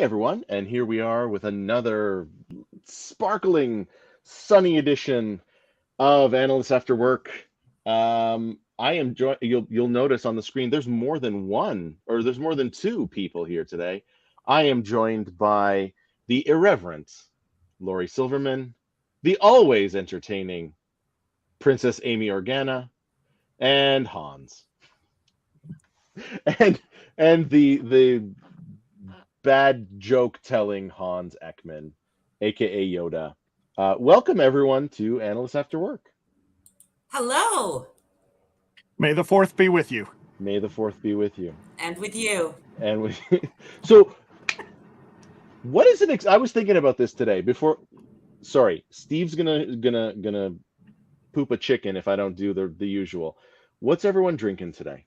everyone, and here we are with another sparkling, sunny edition of Analysts After Work. I am you'll notice on the screen there's more than one, or there's more than two people here today. I am joined by the irreverent Laurie Silverman, the always entertaining Princess Amy Organa, and Hans, and the bad joke telling Hans Ekman, aka Yoda. Welcome everyone to Analysts After Work. Hello. May the 4th be with you. May the 4th be with you. And with you. And with so, what is it? I was thinking about this today. Sorry, Steve's gonna poop a chicken if I don't do the usual. What's everyone drinking today?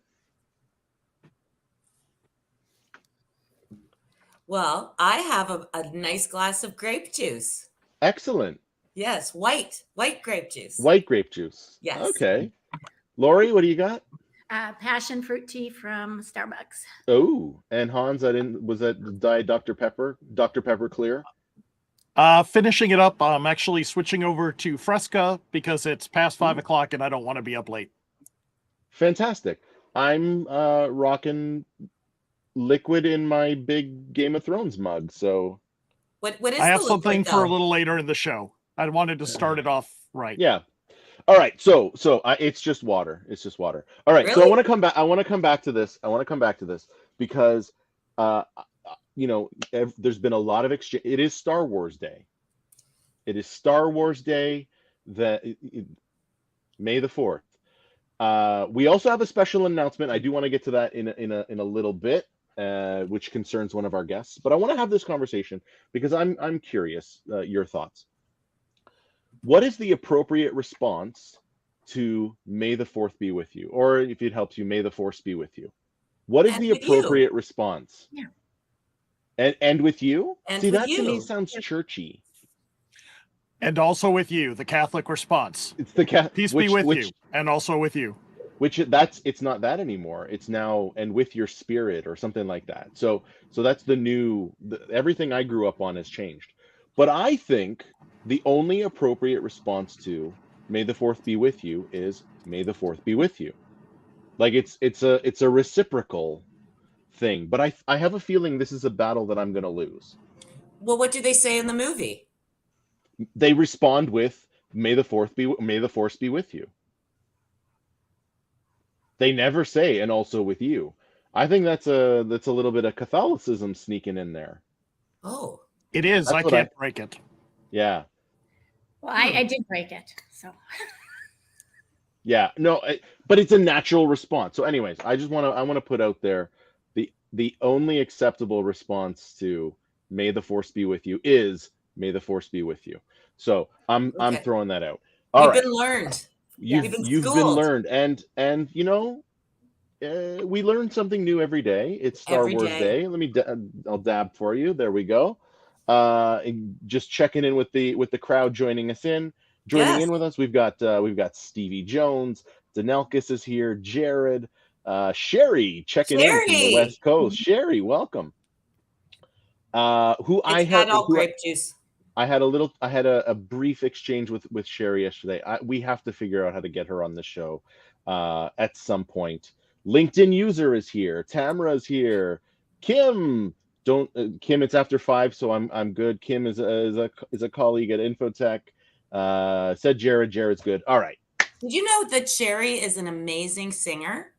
Well, I have a nice glass of grape juice. Excellent. Yes, white grape juice. White grape juice. Yes. Okay. Laurie, what do you got? Passion fruit tea from Starbucks. Oh, and Hans, was that Diet Dr. Pepper? Dr. Pepper Clear? Finishing it up, I'm actually switching over to Fresca because it's past 5 o'clock and I don't want to be up late. Fantastic. I'm rocking liquid in my big Game of Thrones mug. So what is I have the something liquid, for though? a little later in the show. I wanted to start it off right. Yeah. All right. So it's just water. It's just water. All right. Really? So I want to come back to this. Because there's been a lot of exchange. It is Star Wars Day. It is Star Wars Day. May the 4th. We also have a special announcement. I do want to get to that in a little bit, which concerns one of our guests. But I want to have this conversation because I'm curious your thoughts. What is the appropriate response to May the 4th be with you? Or if it helps you, May the 4th be with you. What is And the with you. appropriate response? Yeah. And with you? And See, with that to you. me sounds churchy. And also with you, the Catholic response. It's the Peace be with you, and also with you. It's not that anymore. It's now and with your spirit or something like that. So that's everything I grew up on has changed. But I think the only appropriate response to May the 4th be with you is May the 4th be with you. Like it's a reciprocal thing. But I have a feeling this is a battle that I'm going to lose. Well, what do they say in the movie? They respond with May the 4th be with you. They never say and also with you. I think that's a little bit of Catholicism sneaking in there. Oh. It is. That's I what can't break it. Yeah. Well, I did break it, so. Yeah. No, but it's a natural response. So anyways, I want to put out there the only acceptable response to May the Force be with you is May the Force be with you. So I'm throwing that out. All right. Been learned. You've been learned, and we learn something new every day. It's Star Wars Day. I'll dab for you. There we go. Just checking in with the crowd joining in with us. We've got Stevie Jones, Danelkis is here, Jared, Sherry checking in from the West Coast. Sherry, welcome. Grape juice. I had a brief exchange with Sherry yesterday. We have to figure out how to get her on the show at some point. LinkedIn user is here. Tamara is here. Kim, Kim, it's after 5, so I'm good. Kim is a colleague at Infotech. Said Jared's good. All right. Did you know that Sherry is an amazing singer?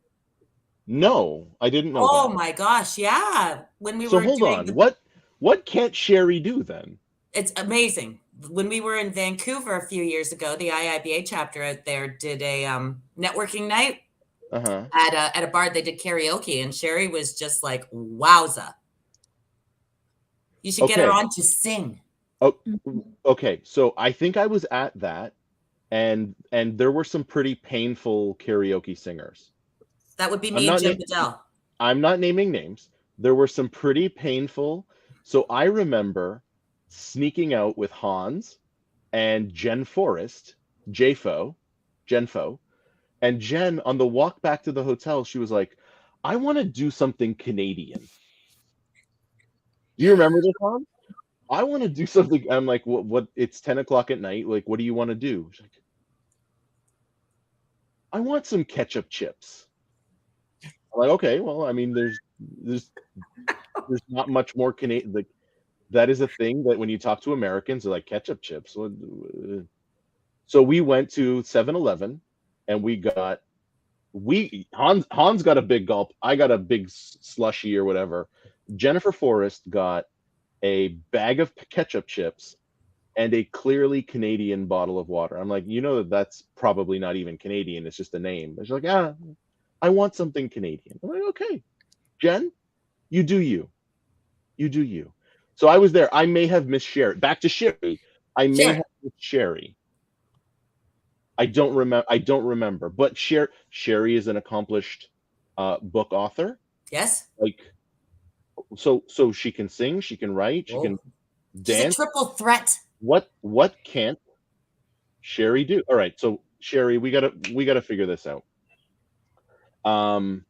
No, I didn't know. Oh that. My gosh, yeah. Hold on. What can't Sherry do then? It's amazing. When we were in Vancouver a few years ago, the IIBA chapter out there did a networking night at a bar. They did karaoke, and Sherry was just like, wowza. You should get her on to sing. Oh, okay. So I think I was at that, and there were some pretty painful karaoke singers. That would be me and Jim Bedell. I'm not naming names. There were some pretty painful. So I remember sneaking out with Hans and Jen Forrest, Jenfo, and Jen on the walk back to the hotel, she was like, I want to do something Canadian. Do you remember this, Hans? I want to do something. I'm like, what? It's 10 o'clock at night. Like, what do you want to do? She's like, I want some ketchup chips. I'm like, okay, well, I mean, there's not much more Canadian. Like, that is a thing that when you talk to Americans, they're like ketchup chips. So we went to 7-Eleven and Hans got a big gulp. I got a big slushy or whatever. Jennifer Forrest got a bag of ketchup chips and a clearly Canadian bottle of water. I'm like, that's probably not even Canadian. It's just a name. She's like, I want something Canadian. I'm like, okay, Jen, you do you. You do you. So I was there. I may have missed Sherry. Back to Sherry. I may have missed Sherry. I don't remember. But Sherry is an accomplished book author. Yes. Like, so she can sing, she can write, she can dance. She's a triple threat. What can't Sherry do? All right, so Sherry, we gotta figure this out. I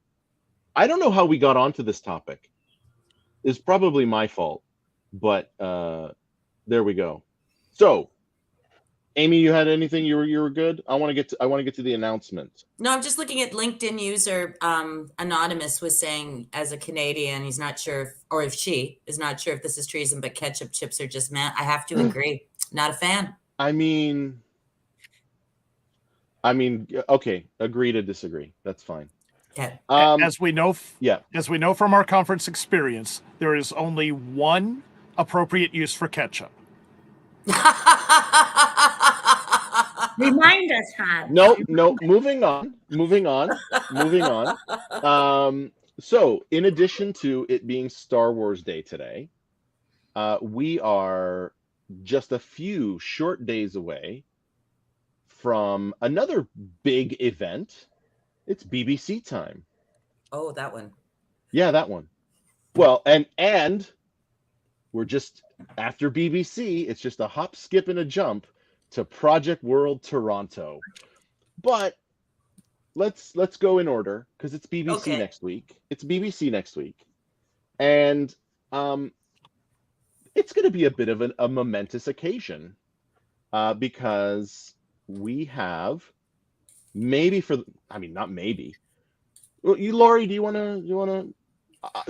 don't know how we got onto this topic. It's probably my fault, but there we go. So, Amy, you had anything? You were good. I want to get to the announcement. No, I'm just looking at LinkedIn user. Anonymous was saying, as a Canadian, he's not sure if she is not sure if this is treason, but ketchup chips are just man. I have to agree. Not a fan. I mean, okay, agree to disagree. That's fine. Okay. As we know from our conference experience, there is only one appropriate use for ketchup. Remind us, Hans. No. Moving on. So, in addition to it being Star Wars Day today, we are just a few short days away from another big event. It's BBC time. Oh, that one. Yeah, that one. Well, and we're just after BBC. It's just a hop, skip, and a jump to Project World Toronto. But let's go in order because it's BBC next week. It's BBC next week, and it's going to be a bit of a momentous occasion because we have not maybe. Well, Laurie, do you want to?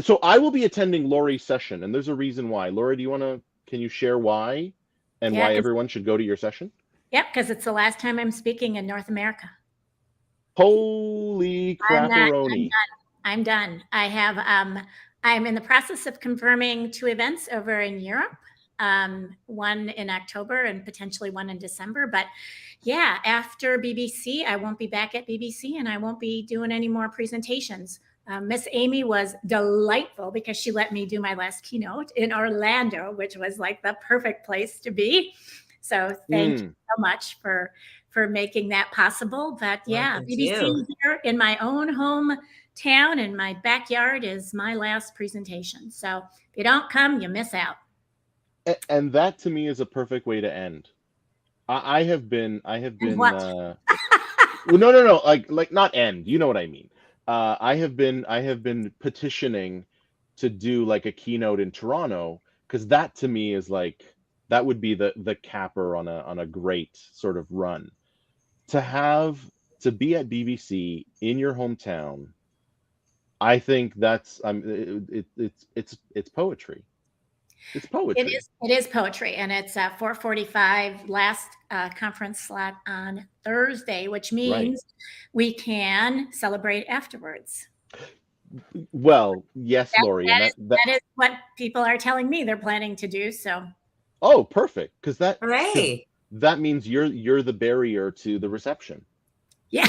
So I will be attending Laurie's session, and there's a reason why. Laurie, can you share why and why everyone should go to your session? Yep, because it's the last time I'm speaking in North America. Holy crap-a-roni. I'm done. I'm in the process of confirming 2 events over in Europe, one in October and potentially one in December. But yeah, after BBC, I won't be back at BBC and I won't be doing any more presentations. Miss Amy was delightful because she let me do my last keynote in Orlando, which was like the perfect place to be. So thank you so much for making that possible. But yeah, BBC here in my own hometown in my backyard is my last presentation. So if you don't come, you miss out. And that to me is a perfect way to end. I have been what? Well, no, like not end. You know what I mean. I have been petitioning to do like a keynote in Toronto because that to me is like that would be the capper on a great sort of run. To be at BBC in your hometown, I think that's it's poetry. It's poetry. It is poetry, and it's 4:45 last conference slot on Thursday, which means we can celebrate afterwards. Well, yes, Laurie. That is what people are telling me they're planning to do. So. Oh, perfect! Because Hooray! That means you're the barrier to the reception. Yeah.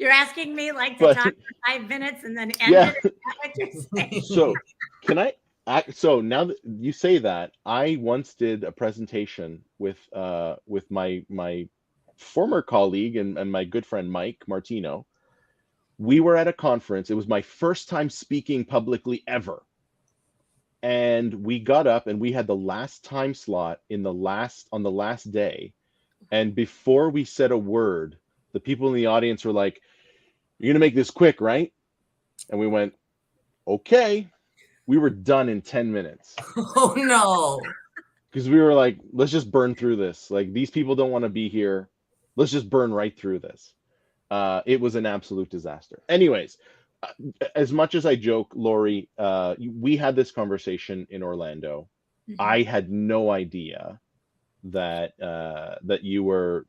You're asking me like to talk for 5 minutes and then end it? Is that what you're saying? So can I? So now that you say that, I once did a presentation with my former colleague and my good friend Mike Martino. We were at a conference. It was my first time speaking publicly ever. And we got up and we had the last time slot on the last day. And before we said a word, the people in the audience were like, "You're going to make this quick, right?" And we went, okay. We were done in 10 minutes. Oh no. Because we were like, let's just burn through this. Like, these people don't want to be here. Let's just burn right through this. It was an absolute disaster. Anyways, as much as I joke, Lori, we had this conversation in Orlando. Mm-hmm. I had no idea that that you were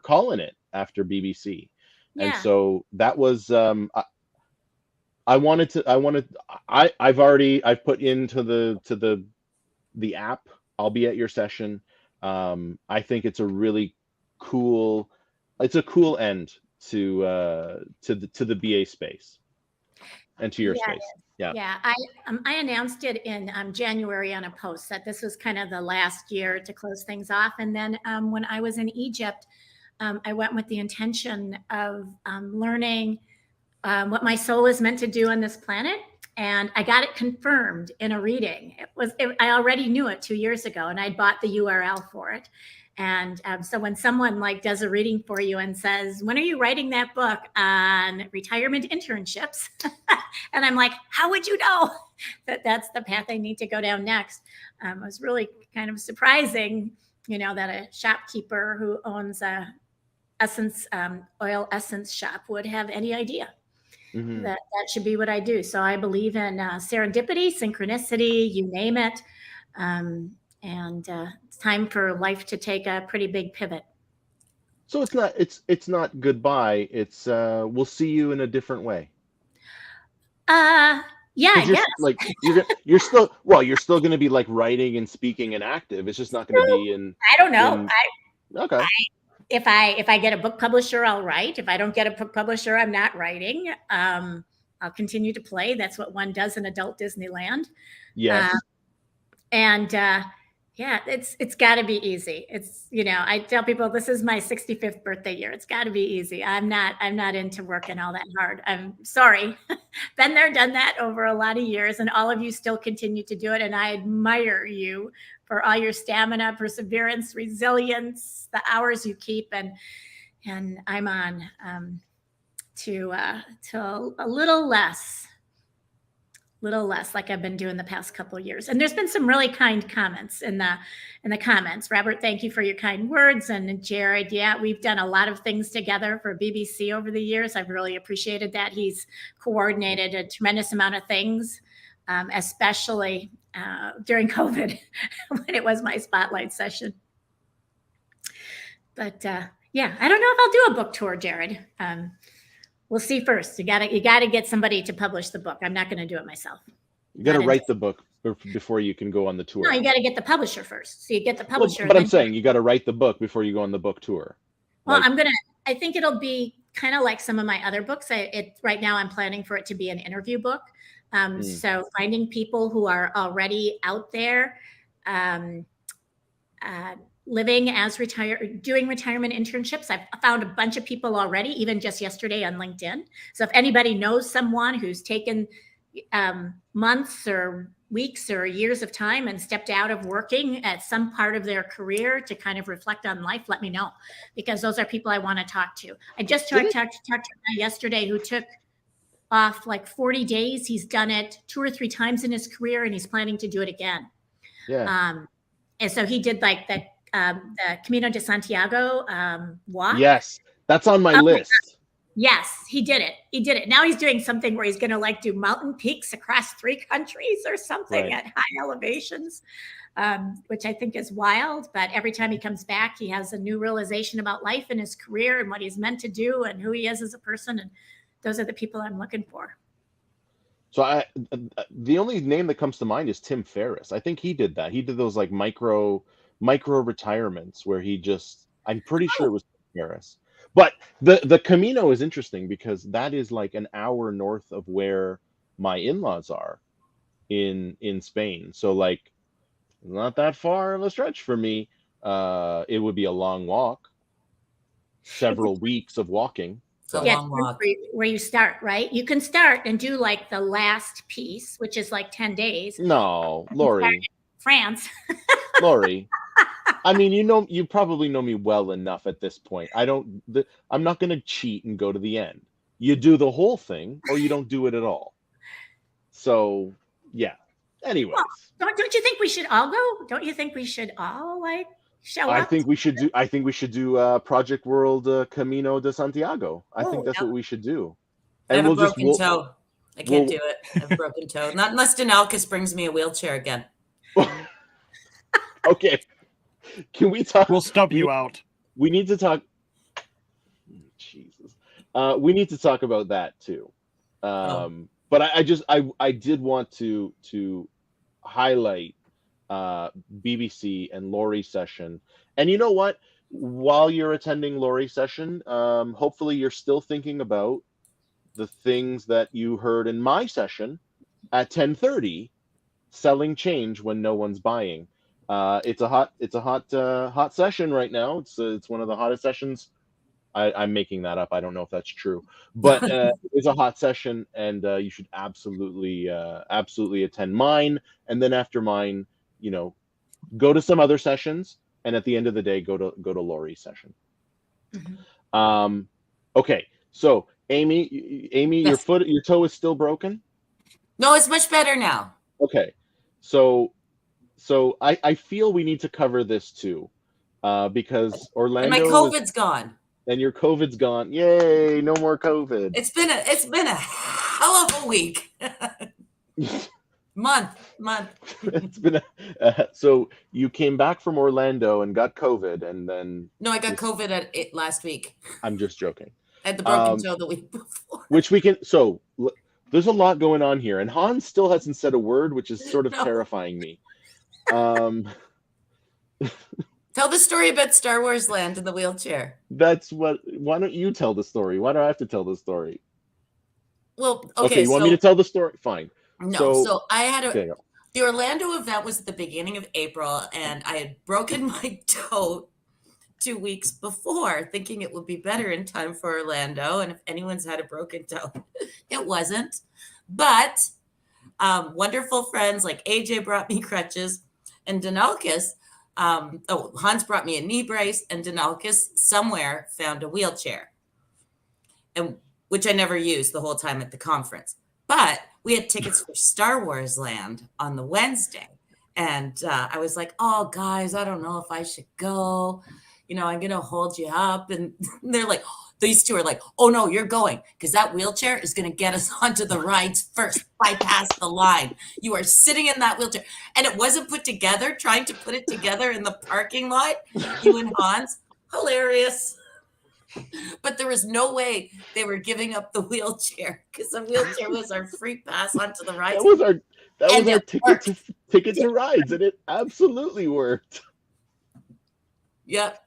calling it after BBC. Yeah. And so that was I've put into the app. I'll be at your session. I think it's a really cool end to the BA space and to your space. Yeah. I announced it in January on a post that this was kind of the last year to close things off. And then when I was in Egypt, I went with the intention of learning what my soul is meant to do on this planet. And I got it confirmed in a reading. I already knew it 2 years ago, and I bought the URL for it. And so when someone like does a reading for you and says, when are you writing that book on retirement internships? And I'm like, how would you know that that's the path I need to go down next? It was really kind of surprising, that a shopkeeper who owns a oil essence shop would have any idea. Mm-hmm. That should be what I do. So I believe in serendipity, synchronicity, you name it. And it's time for life to take a pretty big pivot. So it's not goodbye. It's we'll see you in a different way. Yeah, I guess. Like you're still going to be like writing and speaking and active. It's just not going to be in. I don't know. Okay. If I get a book publisher, I'll write. If I don't get a book publisher, I'm not writing. I'll continue to play. That's what one does in adult Disneyland. Yes. It's got to be easy. It's, I tell people this is my 65th birthday year. It's got to be easy. I'm not into working all that hard. I'm sorry. Been there, done that over a lot of years, and all of you still continue to do it. And I admire you for all your stamina, perseverance, resilience, the hours you keep. And I'm on to a little less like I've been doing the past couple of years. And there's been some really kind comments in the comments. Robert, thank you for your kind words. And Jared, yeah, we've done a lot of things together for BBC over the years. I've really appreciated that. He's coordinated a tremendous amount of things, especially during COVID when it was my spotlight session. But I don't know if I'll do a book tour, Jared. We'll see first. You gotta get somebody to publish the book. I'm not going to do it myself. You got to write the book before you can go on the tour. No, you got to get the publisher first. So you get the publisher. But I'm saying you got to write the book before you go on the book tour. Well, I think it'll be kind of like some of my other books. Right now I'm planning for it to be an interview book. So finding people who are already out there, living as doing retirement internships. I've found a bunch of people already, even just yesterday on LinkedIn. So if anybody knows someone who's taken months or weeks or years of time and stepped out of working at some part of their career to kind of reflect on life, let me know, because those are people I want to talk to. I just talked to a guy yesterday who took off like 40 days. He's done it 2 or 3 times in his career, and he's planning to do it again. Yeah. And so he did like the Camino de Santiago walk. Yes, that's on my list. Yes, he did it. Now he's doing something where he's going to like do mountain peaks across 3 countries or something at high elevations, which I think is wild. But every time he comes back, he has a new realization about life and his career and what he's meant to do and who he is as a person. And those are the people I'm looking for. So the only name that comes to mind is Tim Ferriss. I think he did that. He did those like micro retirements where I'm pretty sure it was Tim Ferriss. But the Camino is interesting because that is like an hour north of where my in-laws are in Spain. So like not that far of a stretch for me. It would be a long walk, several weeks of walking. Long walk. Where you start, right? You can start and do like the last piece, which is like 10 days. No, Lori. France. Lori. I mean, you probably know me well enough at this point. I'm not going to cheat and go to the end. You do the whole thing or you don't do it at all. So yeah. Anyways, well, don't you think we should all go? Don't you think we should all like show up? I think we should do Project World Camino de Santiago. I think that's what we should do. And I have a broken toe. I can't do it. I have a broken toe. Not unless Denalkis brings me a wheelchair again. Okay. Can we talk? We'll stub you out. We need to talk. Jesus. We need to talk about that too. But I did want to highlight BBC and Lori's session. And you know what? While you're attending Lori's session, hopefully you're still thinking about the things that you heard in my session at 10:30, selling change when no one's buying. It's a hot session right now. It's one of the hottest sessions. I'm making that up. I don't know if that's true, but it's a hot session, and you should absolutely attend mine. And then after mine, go to some other sessions, and at the end of the day, go to Lori's session. Mm-hmm. Okay, so Amy, yes. Your toe is still broken? No, it's much better now. Okay, so I feel we need to cover this too, because Orlando. And my COVID's gone. And your COVID's gone. Yay! No more COVID. It's been a hell of a week. month. It's been so you came back from Orlando and got COVID, and then no, I got COVID at it last week. I'm just joking. I had the broken toe the week before. Which we can. So there's a lot going on here, and Hans still hasn't said a word, which is sort of terrifying me. Tell the story about Star Wars Land in the wheelchair. Why don't you tell the story? Why do I have to tell the story? Well, okay. You want me to tell the story? Fine. No, so I had the Orlando event was at the beginning of April, and I had broken my toe 2 weeks before, thinking it would be better in time for Orlando. And if anyone's had a broken toe, it wasn't. But wonderful friends like AJ brought me crutches, and Denalkis. Hans brought me a knee brace, and Denalkis somewhere found a wheelchair, and which I never used the whole time at the conference. But we had tickets for Star Wars Land on the Wednesday, and I was like, "Oh, guys, I don't know if I should go. I'm gonna hold you up." And they're like, these two are like, "Oh no, you're going, because that wheelchair is gonna get us onto the rides first, bypass the line. You are sitting in that wheelchair." And it wasn't put together, trying to put it together in the parking lot, you and Hans. Hilarious. But there was no way they were giving up the wheelchair, because the wheelchair was our free pass onto the rides. That was our ticket to rides, and it absolutely worked. Yep.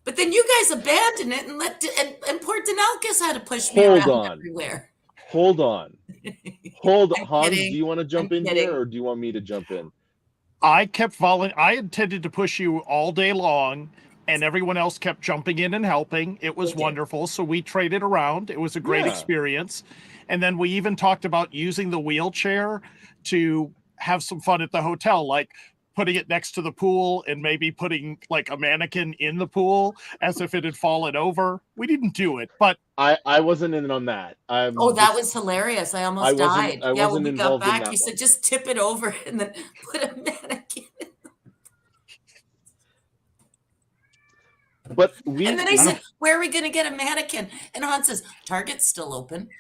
But then you guys abandoned it and poor Denalkis had to push me around everywhere. Hold on. Hans, do you want to jump in here, or do you want me to jump in? I intended to push you all day long, and everyone else kept jumping in and helping. It was wonderful. So we traded around. It was a great experience. And then we even talked about using the wheelchair to have some fun at the hotel, like putting it next to the pool and maybe putting like a mannequin in the pool as if it had fallen over. We didn't do it, but I wasn't in on that. That was hilarious. I almost died. When we got back, you said just tip it over and then put a mannequin in. And then I said, "Where are we going to get a mannequin?" And Hans says, "Target's still open."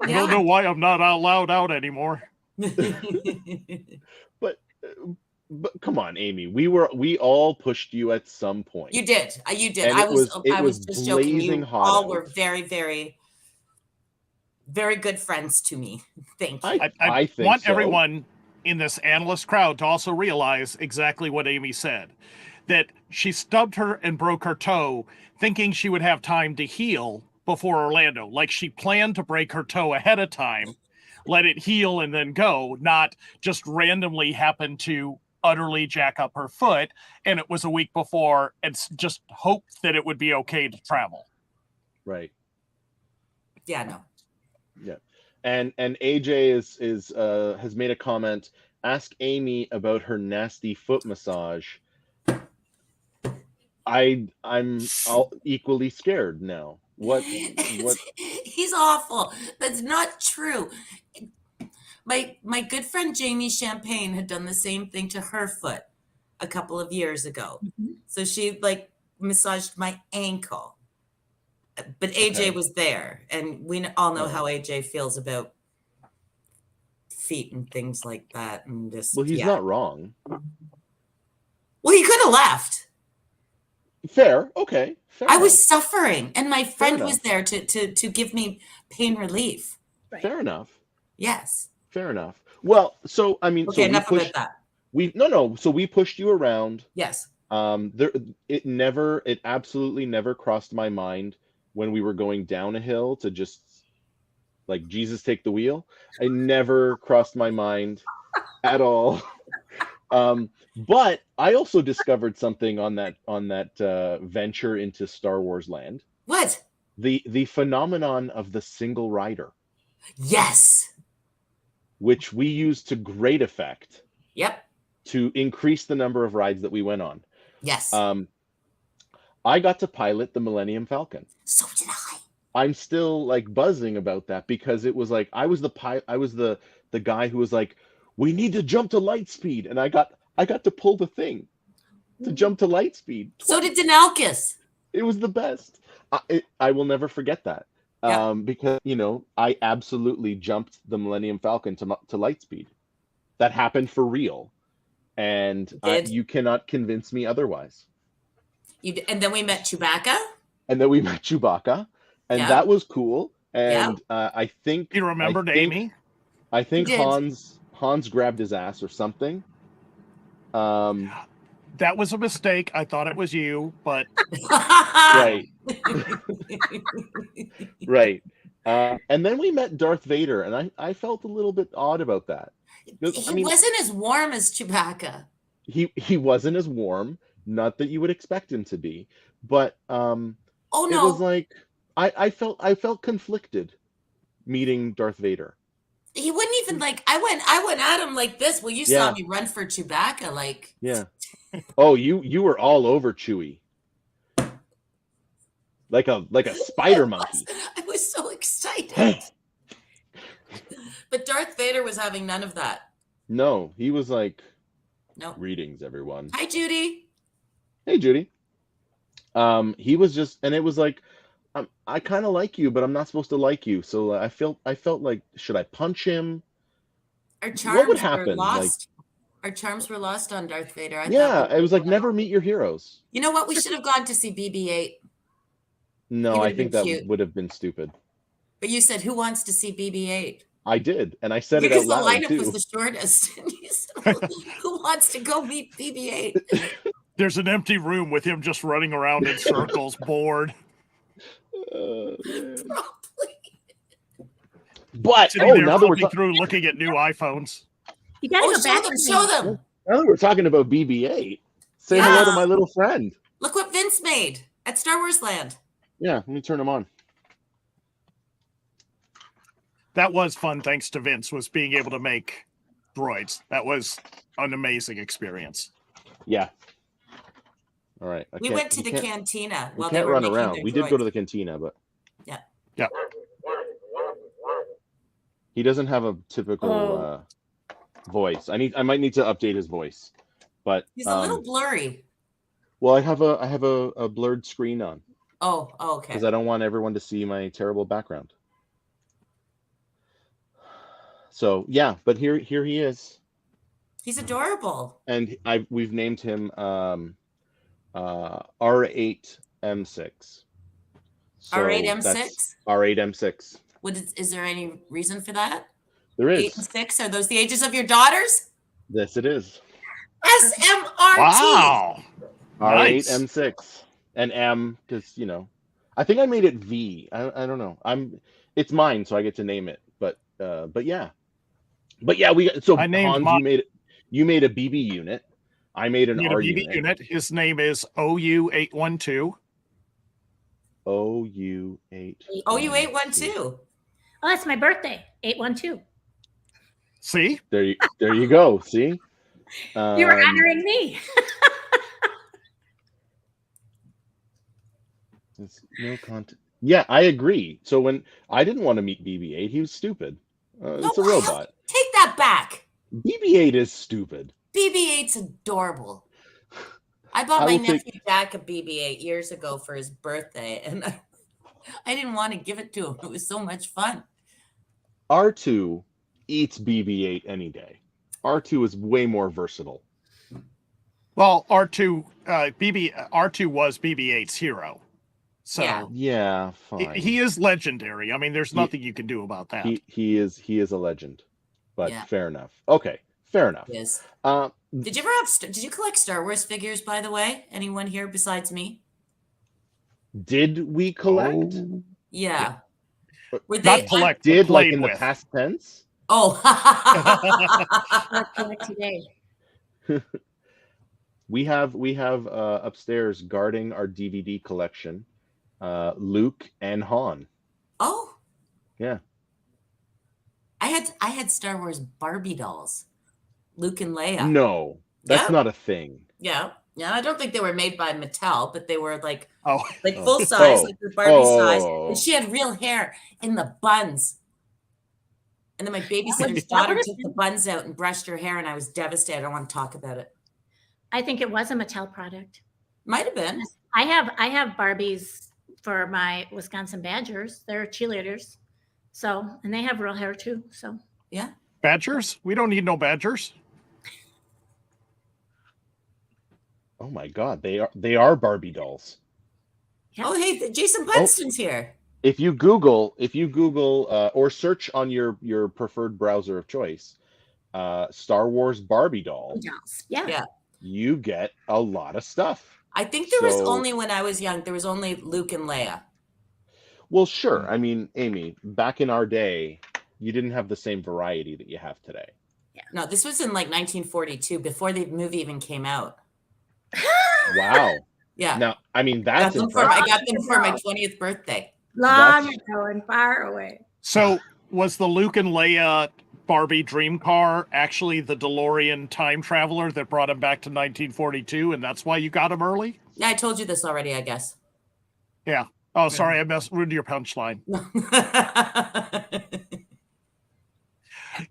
I don't know why I'm not allowed out anymore. But come on, Amy. We all pushed you at some point. You did. I was just joking. You all were very, very, very good friends to me. Thank you. I want everyone in this analyst crowd to also realize exactly what Amy said, that she stubbed her and broke her toe thinking she would have time to heal before Orlando. Like she planned to break her toe ahead of time, let it heal and then go, not just randomly happen to utterly jack up her foot. And it was a week before and just hoped that it would be okay to travel. Right. Yeah, no. Yeah. And AJ has made a comment. Ask Amy about her nasty foot massage. I'm all equally scared now. What? He's awful. That's not true. My good friend Jamie Champagne had done the same thing to her foot a couple of years ago. Mhm. So she like massaged my ankle. But AJ was there, and we all know how AJ feels about feet and things like that. And just Well, he's not wrong. Well, he could have left. Fair, okay. Fair I enough. was suffering, and my friend was there to give me pain relief. Right. Fair enough. Yes. Fair enough. Well, so I mean, Okay, so enough about that. So we pushed you around. Yes. It absolutely never crossed my mind when we were going down a hill to just like Jesus take the wheel. I never crossed my mind at all. But I also discovered something on that venture into Star Wars land. What? The phenomenon of the single rider. Yes. Which we used to great effect. Yep. To increase the number of rides that we went on. Yes. I got to pilot the Millennium Falcon. So did I. I'm still like buzzing about that because it was like I was the guy who was like, we need to jump to light speed, and I got to pull the thing to jump to light speed. So did Denalkis. It was the best. I will never forget that. Yeah. Because I absolutely jumped the Millennium Falcon to light speed. That happened for real, and you cannot convince me otherwise. And then we met Chewbacca. And that was cool. And I think you remembered Amy. I think Hans grabbed his ass or something. That was a mistake. I thought it was you, but right. Right. And then we met Darth Vader, and I felt a little bit odd about that. He wasn't as warm as Chewbacca. He wasn't as warm, not that you would expect him to be, but it was like I felt conflicted meeting Darth Vader. He wouldn't even like. I went at him like this. Well, you saw me run for Chewbacca, like. Yeah. Oh, you were all over Chewie. Like a spider monkey. I was so excited. But Darth Vader was having none of that. No, he was like, no. Greetings, everyone. Hi, Judy. Hey, Judy. He was just, and it was like, I kind of like you, but I'm not supposed to like you. So I felt like, should I punch him? Our charms what would happen? Were lost. Our charms were lost on Darth Vader. It was like never meet your heroes. You know what? We should have gone to see BB-8. No, I think that would have been stupid. But you said, who wants to see BB-8? I did, and I said it out loud because the lineup was the shortest. And you said, who wants to go meet BB-8? There's an empty room with him just running around in circles, bored. Probably. But now that we're through looking at new iPhones, you gotta go back and show them. Now that we're talking about BB-8, say hello to my little friend. Look what Vince made at Star Wars Land. Yeah, let me turn him on. That was fun, thanks to Vince, was being able to make droids. That was an amazing experience. Yeah. All right. We went to the cantina while they were run making around. their We droids. did go to the cantina, but yeah. He doesn't have a typical voice. I might need to update his voice, but he's a little blurry. Well, I have a blurred screen on. Oh, okay. Because I don't want everyone to see my terrible background. So yeah, but here he is. He's adorable. And we've named him R8M6. So R8M6? R8M6. Is there any reason for that? There is. 8 and 6, are those the ages of your daughters? Yes, it is. SMRT. Wow. R8M6 and M, because I think I made it V. I don't know. It's mine, so I get to name it. But yeah. I named Hans, you made a BB unit. I made an R unit. His name is OU812. OU812. Oh, that's my birthday. 812. See? There you go. See? You were honoring me. There's no content. Yeah, I agree. So when I didn't want to meet BB-8, he was stupid. It's a robot. Take that back. BB-8 is stupid. BB-8's adorable. I bought my nephew Jack a BB-8 years ago for his birthday, and I didn't want to give it to him. It was so much fun. R2 eats BB-8 any day. R2 is way more versatile. Well, R2 was BB-8's hero. So yeah, fine. He is legendary. I mean, there's nothing you can do about that. He is a legend. But fair enough. Okay, fair enough. Yes. Did you collect Star Wars figures, by the way? Anyone here besides me? Did we collect? Yeah. Were they not collect? Did like in the past tense? Oh. Collect today. We have upstairs guarding our DVD collection, Luke and Han. Oh. Yeah. I had Star Wars Barbie dolls. Luke and Leia. No, that's not a thing. Yeah. Yeah, I don't think they were made by Mattel, but they were like like full size, like the Barbie size. And she had real hair in the buns. And then my babysitter's daughter took the buns out and brushed her hair, and I was devastated. I don't want to talk about it. I think it was a Mattel product. Might have been. I have Barbies for my Wisconsin Badgers. They're cheerleaders. So, and they have real hair too. So, yeah. Badgers? We don't need no Badgers. Oh my God, they are Barbie dolls. Yeah. Oh, hey, Jason Bunston's here. If you Google or search on your preferred browser of choice, Star Wars Barbie doll. Yeah. You get a lot of stuff. I think there was only, when I was young, there was only Luke and Leia. Well, sure. I mean, Amy, back in our day, you didn't have the same variety that you have today. Yeah. No, this was in like 1942, before the movie even came out. Wow. Yeah. Now, I mean, that's I got them for my 20th birthday. Long ago and far away. So was the Luke and Leia Barbie dream car actually the DeLorean time traveler that brought him back to 1942, and that's why you got him early? Yeah, I told you this already, I guess. Yeah. Oh, sorry, I ruined your punchline.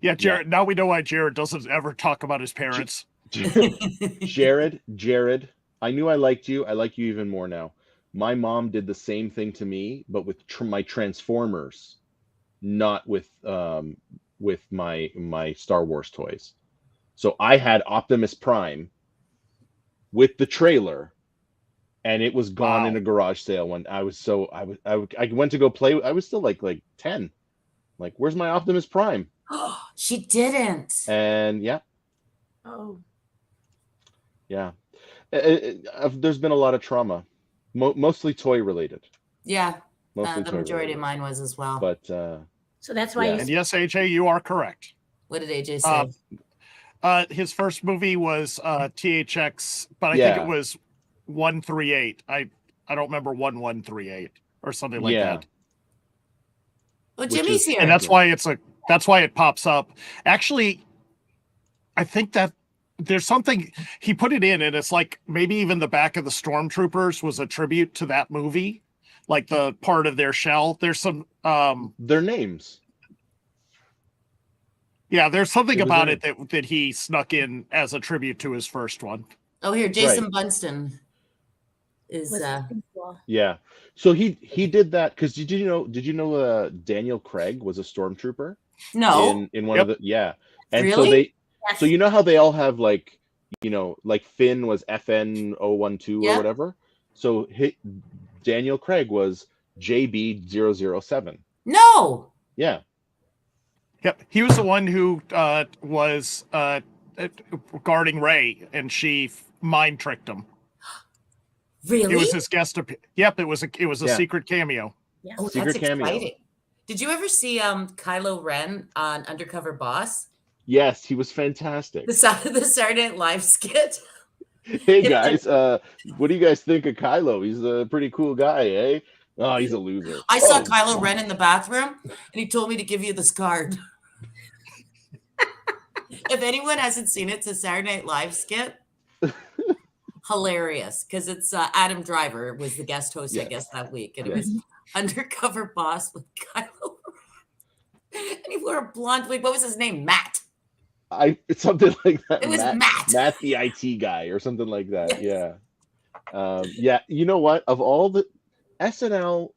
Yeah, Jared. Now we know why Jared doesn't ever talk about his parents. Jared, I knew I liked you. I like you even more now. My mom did the same thing to me, but with my Transformers, not with my Star Wars toys. So I had Optimus Prime with the trailer, and it was gone in a garage sale when I went to go play. I was still like 10. Like, where's my Optimus Prime? She didn't. And yeah. Oh. Yeah. There's been a lot of trauma, mostly toy related. Yeah. The majority of mine was as well. But so that's why. And yes, AJ, you are correct. What did AJ say? His first movie was THX, but I think it was 138. I don't remember 1138 or something like that. Well, Jimmy's here, and that's why it pops up. Actually, I think that there's something he put it in, and it's like maybe even the back of the Stormtroopers was a tribute to that movie, like the part of their shell. There's some their names. Yeah, there's something about it that he snuck in as a tribute to his first one. Oh, here, Jason Bunston is yeah. So he did that because did you know Daniel Craig was a stormtrooper? No. In one of the and really? So you know how they all have like Finn was FN012 or whatever. So Daniel Craig was JB007. No. Yeah. Yep, he was the one who was guarding Rey, and she mind tricked him. Really? It was his guest. Yep, it was a secret cameo. Yeah. Oh, that's exciting. Did you ever see Kylo Ren on Undercover Boss? Yes, he was fantastic. The Saturday Night Live skit. Hey guys, what do you guys think of Kylo? He's a pretty cool guy, eh? Oh, he's a loser. I saw Kylo Ren in the bathroom, and he told me to give you this card. If anyone hasn't seen it, it's a Saturday Night Live skit. hilarious because it's Adam Driver was the guest host, I guess, that week. And it was Undercover Boss with Kylo. And he wore a blonde wig. What was his name? Matt. It's something like that. It was Matt. Matt the IT guy or something like that. Yes. Yeah. You know what? Of all the SNL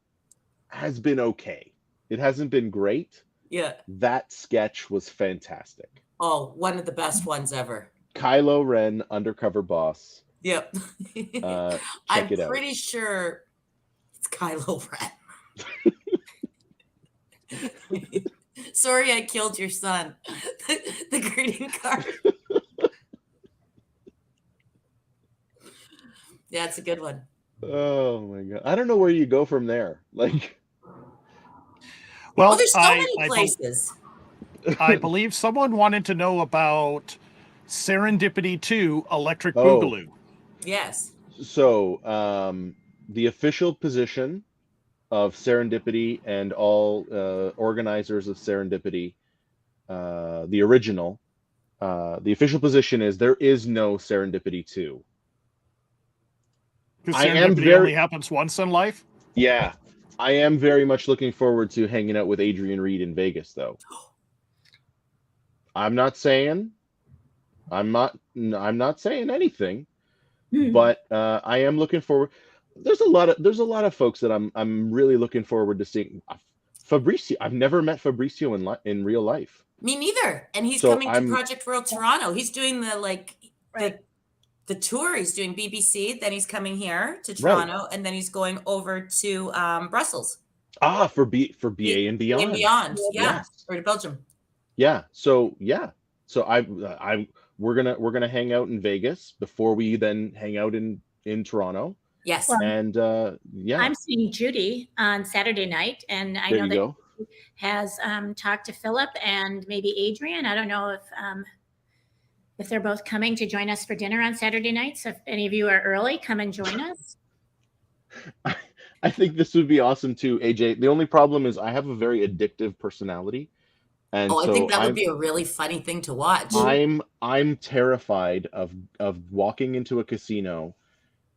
has been okay. It hasn't been great. Yeah. That sketch was fantastic. Oh, one of the best ones ever. Kylo Ren, Undercover Boss. Yep. I'm pretty sure it's Kylo Ren. Sorry, I killed your son. The greeting card. Yeah, it's a good one. Oh my god! I don't know where you go from there. Like, well, there's so many places. I believe someone wanted to know about Serendipity 2 Electric Boogaloo. Yes. So, the official position of Serendipity and all organizers of Serendipity, the original, the official position is there is no Serendipity 2. Because Serendipity only happens once in life? Yeah. I am very much looking forward to hanging out with Adrian Reed in Vegas, though. I'm not saying anything, but I am looking forward. There's a lot of folks that I'm really looking forward to seeing. Fabrizio, I've never met Fabrizio in real life. Me neither. And he's coming to Project World Toronto. He's doing the tour. He's doing BBC. Then he's coming here to Toronto, and then he's going over to Brussels. For BA and Beyond. And Beyond, or to Belgium. Yeah. So we're gonna hang out in Vegas before we then hang out in Toronto. Yes. And I'm seeing Judy on Saturday night, and I know that she has talked to Philip and maybe Adrian. I don't know if they're both coming to join us for dinner on Saturday night. So if any of you are early, come and join us. I think this would be awesome too, AJ. The only problem is I have a very addictive personality. And I think that would be a really funny thing to watch. I'm terrified of walking into a casino,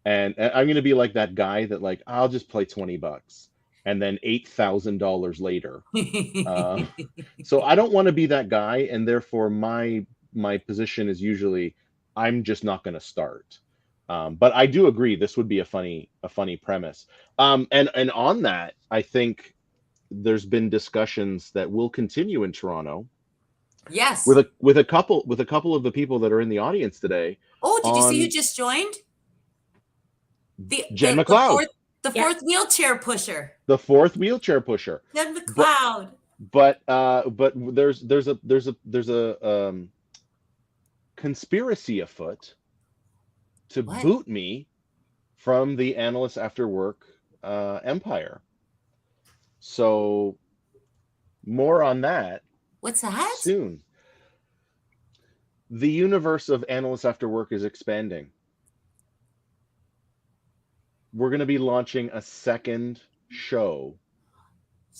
and I'm going to be like that guy that like I'll just play $20, and then $8,000 later. So I don't want to be that guy, and therefore my position is usually I'm just not going to start. But I do agree this would be a funny premise. And on that, I think there's been discussions that will continue in Toronto. Yes. With a couple of the people that are in the audience today. Oh, did you see who just joined? Jen McLeod. The fourth wheelchair pusher. The fourth wheelchair pusher. Jen McLeod. But there's a conspiracy afoot to boot me from the Analysts After Work empire. So more on that. What's that? Soon. The universe of Analysts After Work is expanding. We're going to be launching a second show.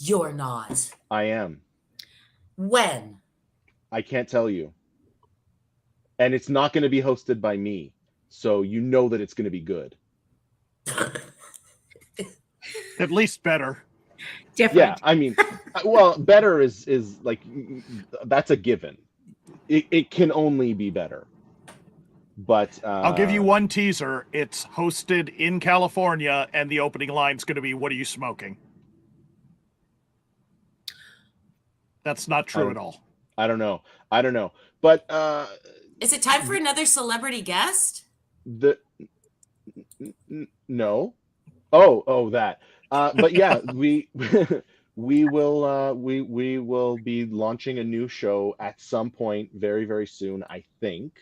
You're not. I am. When? I can't tell you. And it's not going to be hosted by me. So you know that it's going to be good. At least better. Different. Yeah, I mean, well, better is like, that's a given. It can only be better. But I'll give you one teaser. It's hosted in California, and the opening line's going to be, "What are you smoking?" That's not true at all. I don't know. But is it time for another celebrity guest? No. Oh, that. But yeah, we will be launching a new show at some point very, very soon, I think.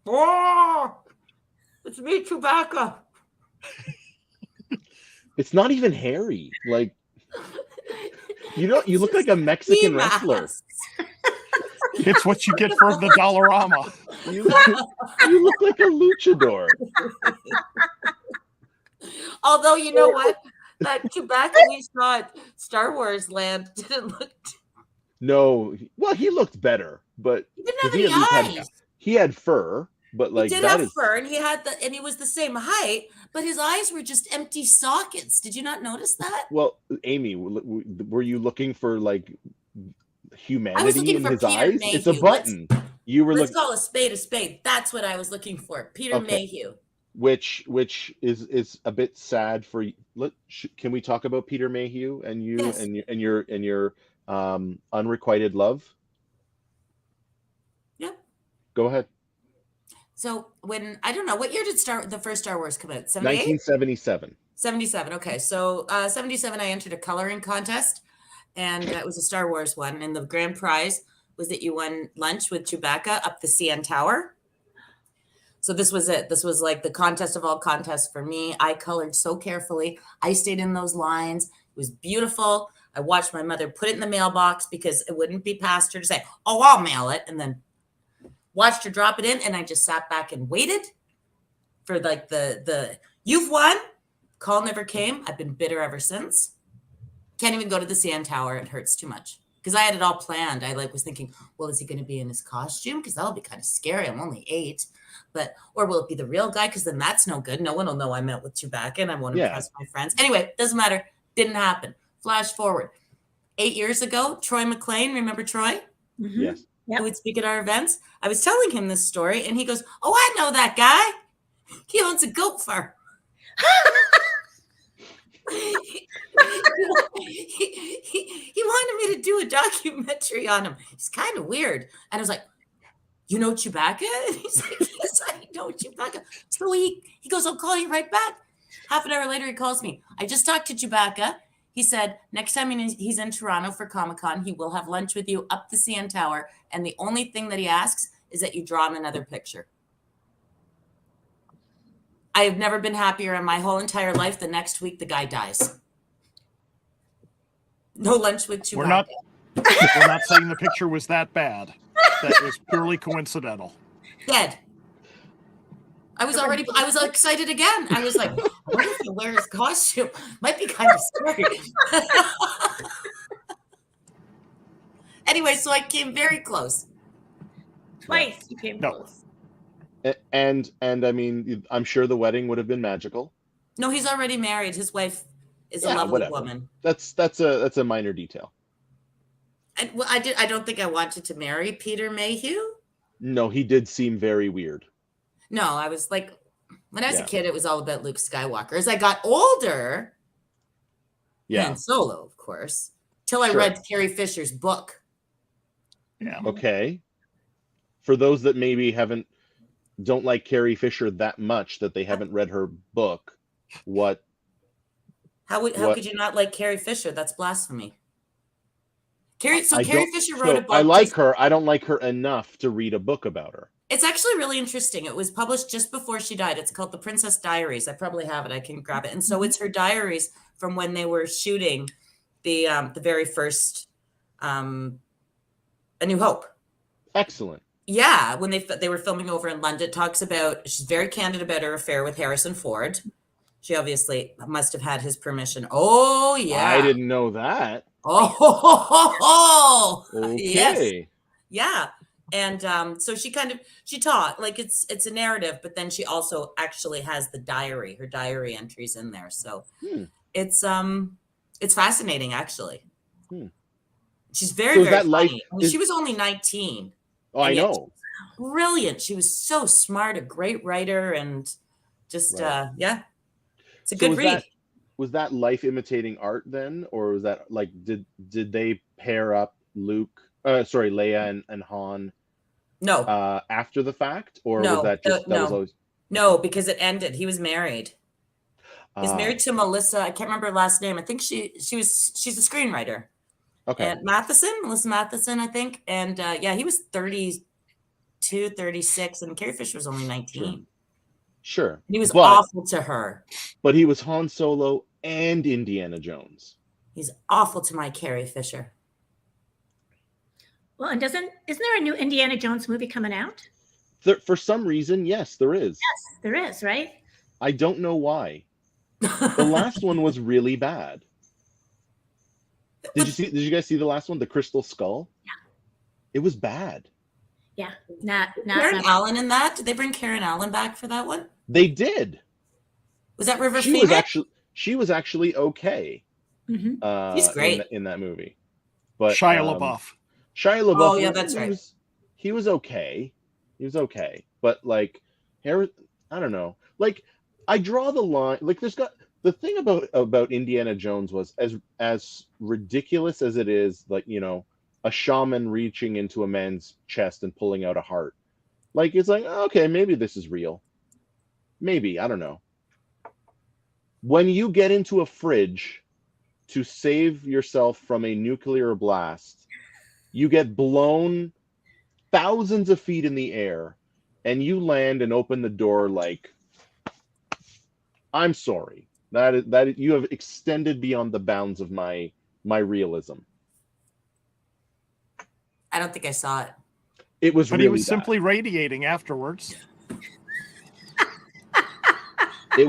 Oh, it's me, Chewbacca. It's not even hairy. Like, you look like a Mexican wrestler. It's what you get for the Dollarama. You look like a luchador. Although, you know what? That Chewbacca we saw at Star Wars Land didn't look... No. Well, he looked better, but he didn't have any eyes. He had fur, But like, he did have fur, and and he was the same height, but his eyes were just empty sockets. Did you not notice that? Well, Amy, were you looking for like humanity in his Peter eyes? Mayhew. It's a button. Let's call a spade a spade. That's what I was looking for. Peter Mayhew. Which is a bit sad for you. Can we talk about Peter Mayhew and you Yes. and your unrequited love? Yeah. Go ahead. So I don't know, what year did the first Star Wars come out? 78? 1977. 77. Okay. So 77, I entered a coloring contest, and it was a Star Wars one. And the grand prize was that you won lunch with Chewbacca up the CN Tower. So this was it. This was like the contest of all contests for me. I colored so carefully. I stayed in those lines. It was beautiful. I watched my mother put it in the mailbox because it wouldn't be past her to say, "Oh, I'll mail it," and then watched her drop it in. And I just sat back and waited for like the "you've won." Call never came. I've been bitter ever since. Can't even go to the CN Tower. It hurts too much. Because I had it all planned. I was thinking, well, is he going to be in his costume? Because that'll be kind of scary. I'm only 8. Or will it be the real guy? Because then that's no good. No one will know I met with Chewbacca and I won't impress my friends. Anyway, doesn't matter. Didn't happen. Flash forward. 8 years ago, Troy McLean, remember Troy? Mm-hmm. Yes. Who would speak at our events? I was telling him this story and he goes, "Oh, I know that guy. He owns a goat farm." He wanted me to do a documentary on him. It's kind of weird. And I was like, "You know Chewbacca?" And he's like, "Yes, I know Chewbacca." So he goes, "I'll call you right back." Half an hour later, he calls me. "I just talked to Chewbacca. He said next time he's in Toronto for Comic-Con, he will have lunch with you up the CN Tower. And the only thing that he asks is that you draw him another picture." I have never been happier in my whole entire life. The next week, the guy dies. No lunch with Chewbacca. We're not saying the picture was that bad. That was purely coincidental. Dead. I was excited again. I was like, "I wonder if he'll wear his costume. Might be kind of scary." Anyway, so I came very close. Twice you came close. And I mean, I'm sure the wedding would have been magical. No, he's already married. His wife is a lovely woman. That's a minor detail. And I don't think I wanted to marry Peter Mayhew. No, he did seem very weird. No, I was like, when I was a kid, it was all about Luke Skywalker. As I got older, Han Solo, of course, till I read Carrie Fisher's book. Yeah. Okay. For those that maybe don't like Carrie Fisher that much, that they haven't read her book, how could you not like Carrie Fisher? That's blasphemy. Carrie Fisher wrote a book. I like her. I don't like her enough to read a book about her. It's actually really interesting. It was published just before she died. It's called The Princess Diaries. I probably have it. I can grab it. And so it's her diaries from when they were shooting the very first A New Hope. Excellent. Yeah, when they were filming over in London, she's very candid about her affair with Harrison Ford. She obviously must have had his permission. Oh, yeah. I didn't know that. Oh, okay. Yes. Yeah. And so she taught, like, it's a narrative, but then she also actually has her diary entries in there. So it's fascinating, actually. She's very, very funny. She was only 19. Oh, I know. Brilliant. She was so smart, a great writer, and just it's a good read. Was that life imitating art then, or was that like did they pair up Leia and Han? No. After the fact, or was that just was always? No, because it ended. He was married. He's married to Melissa. I can't remember her last name. I think she's a screenwriter. Okay. And Melissa Matheson, I think. And he was 32, 36, and Carrie Fisher was only 19. Sure. And he was awful to her. But he was Han Solo and Indiana Jones. He's awful to my Carrie Fisher. Well, and isn't there a new Indiana Jones movie coming out? For some reason, yes, there is. Yes, there is, right? I don't know why. The last one was really bad. Did you guys see the last one, The Crystal Skull? Yeah. It was bad. Yeah, Karen Allen in that? Did they bring Karen Allen back for that one? They did. Was that River She Phoenix? was actually okay. She's great in that movie. But Shia LaBeouf. Shia LaBeouf. Oh yeah, that's right. He was okay. He was okay. But like, I don't know. Like, I draw the line. Like, the thing about Indiana Jones was as ridiculous as it is. Like, you know, a shaman reaching into a man's chest and pulling out a heart. Like, it's like, okay, maybe this is real. Maybe, I don't know. When you get into a fridge to save yourself from a nuclear blast, you get blown thousands of feet in the air, and you land and open the door like, I'm sorry. That you have extended beyond the bounds of my realism. I don't think I saw it. It was But really he was bad. simply radiating afterwards. It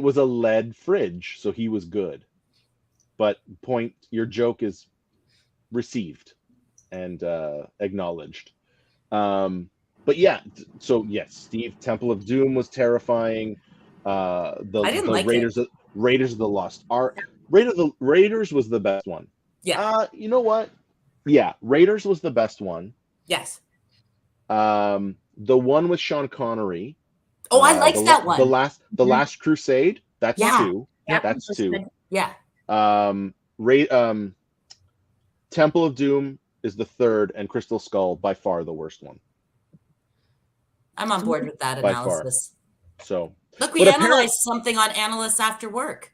was a lead fridge, so he was good. But your joke is received and acknowledged. But yeah, so yes, Steve, Temple of Doom was terrifying. I didn't like Raiders it. Raiders of the Lost Ark. Raiders was the best one. Yeah. You know what? Yeah, Raiders was the best one. Yes. The one with Sean Connery. Oh, I liked that one. The Last Crusade. That's two. Yep. That's two. Good. Yeah. Temple of Doom is the third, and Crystal Skull by far the worst one. I'm on board with that analysis. So look, we analyzed something on Analysts After Work.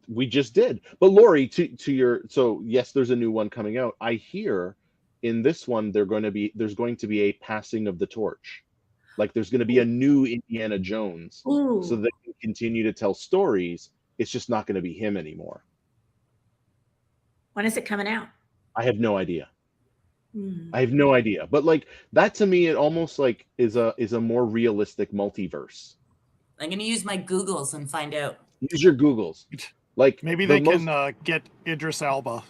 We just did. But Lori, to your, so yes, there's a new one coming out. I hear in this one there's going to be a passing of the torch. Like there's going to be a new Indiana Jones. Ooh. So they can continue to tell stories. It's just not going to be him anymore. When is it coming out? I have no idea. I have no idea. But like that to me, it almost like is a more realistic multiverse. I'm going to use my Googles and find out. Use your Googles. Like maybe they can get Idris Elba.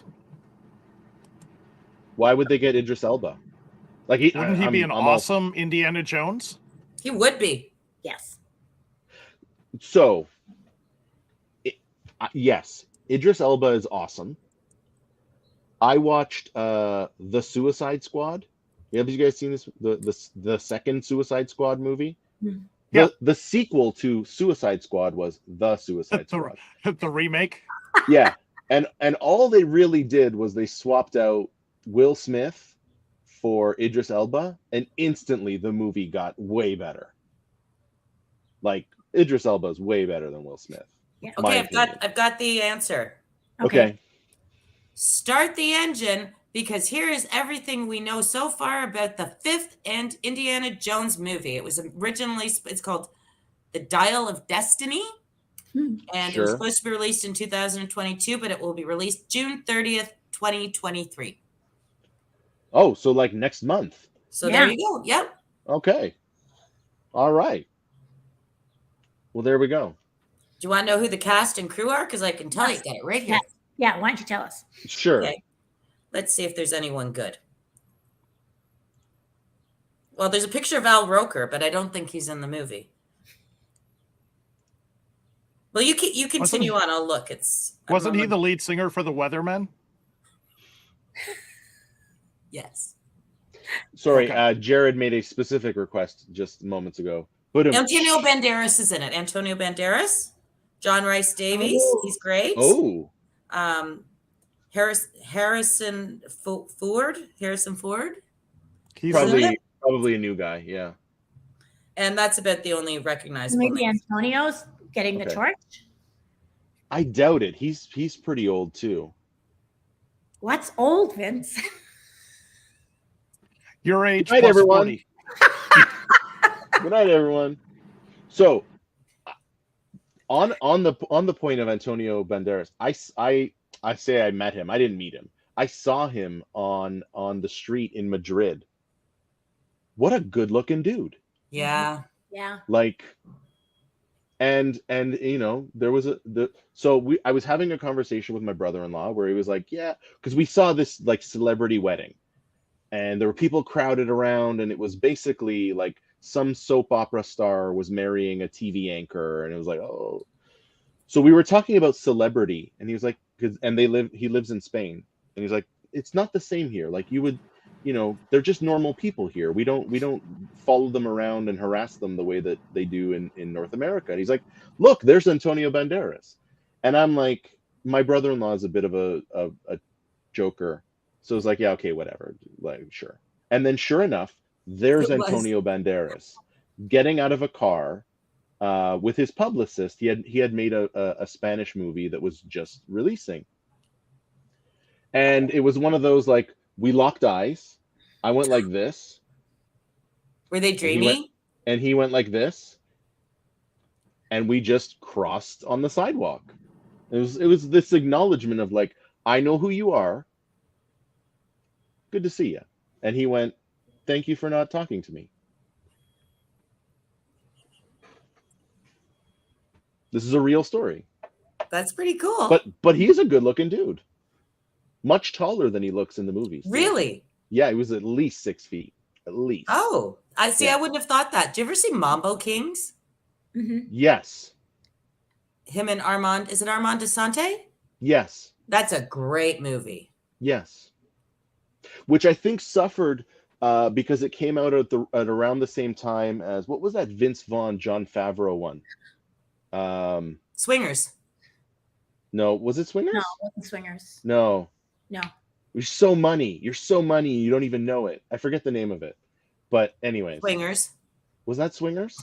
Why would they get Idris Elba? Like wouldn't he be an awesome Indiana Jones? He would be. Yes. So, yes, Idris Elba is awesome. I watched The Suicide Squad. Have you guys seen this? The second Suicide Squad movie? Yeah. The sequel to Suicide Squad was The Suicide Squad. The remake? Yeah. And all they really did was they swapped out Will Smith for Idris Elba, and instantly the movie got way better. Like Idris Elba is way better than Will Smith. Yeah. Okay, I've got the answer. Okay. Start the engine, because here is everything we know so far about the fifth and Indiana Jones movie. It was originally, it's called The Dial of Destiny. And it was supposed to be released in 2022, but it will be released June 30th, 2023. Oh, so like next month. So there you go. Yep. Okay. All right. Well, there we go. Do you want to know who the cast and crew are? Because I can tell you. Got it right here. Yeah. Why don't you tell us? Sure. Okay. Let's see if there's anyone good. Well, there's a picture of Al Roker, but I don't think he's in the movie. Well, you continue on. I'll look. Wasn't he the lead singer for the Weathermen? Yes. Sorry, Jared made a specific request just moments ago. Antonio Banderas is in it. Antonio Banderas, John Rice Davies. He's great. Oh. Harrison Ford. He's probably a new guy. Yeah. And that's about the only recognizable. Maybe Antonio's getting the torch. I doubt it. He's pretty old too. What's old, Vince? Your age. Good night, everyone. 40. Good night, everyone. So, on the point of Antonio Banderas, I say I met him. I didn't meet him. I saw him on the street in Madrid. What a good-looking dude. Yeah. Yeah. Like, and you know, there was I was having a conversation with my brother-in-law where he was like, yeah, because we saw this like celebrity wedding. and there were people crowded around, and it was basically like some soap opera star was marrying a TV anchor, and it was like, oh. So we were talking about celebrity, and he was like, he lives in Spain, and he's like, it's not the same here. Like you would, they're just normal people here. We don't follow them around and harass them the way that they do in North America. And he's like, look, there's Antonio Banderas. And I'm like, my brother-in-law is a bit of a joker. So it's like, yeah, okay, whatever. Like, sure. And then sure enough, there's Antonio Banderas getting out of a car with his publicist. He had made a Spanish movie that was just releasing. And it was one of those, like, we locked eyes. I went like this. Were they dreamy? And he went like this. And we just crossed on the sidewalk. It was this acknowledgement of like, I know who you are. Good to see you. And he went, thank you for not talking to me. This is a real story. That's pretty cool. But he's a good looking dude. Much taller than he looks in the movies. Really? Yeah, he was at least 6 feet. At least. Oh, I see. Yeah. I wouldn't have thought that. Do you ever see Mambo Kings? Mm-hmm. Yes. Him and Armand. Is it Armand Desante? Yes. That's a great movie. Yes. Which I think suffered because it came out at around the same time as, what was that Vince Vaughn, Jon Favreau one? Swingers. No, was it Swingers? No, it wasn't Swingers. No. You're so money. You don't even know it. I forget the name of it. But anyways. Swingers. Was that Swingers?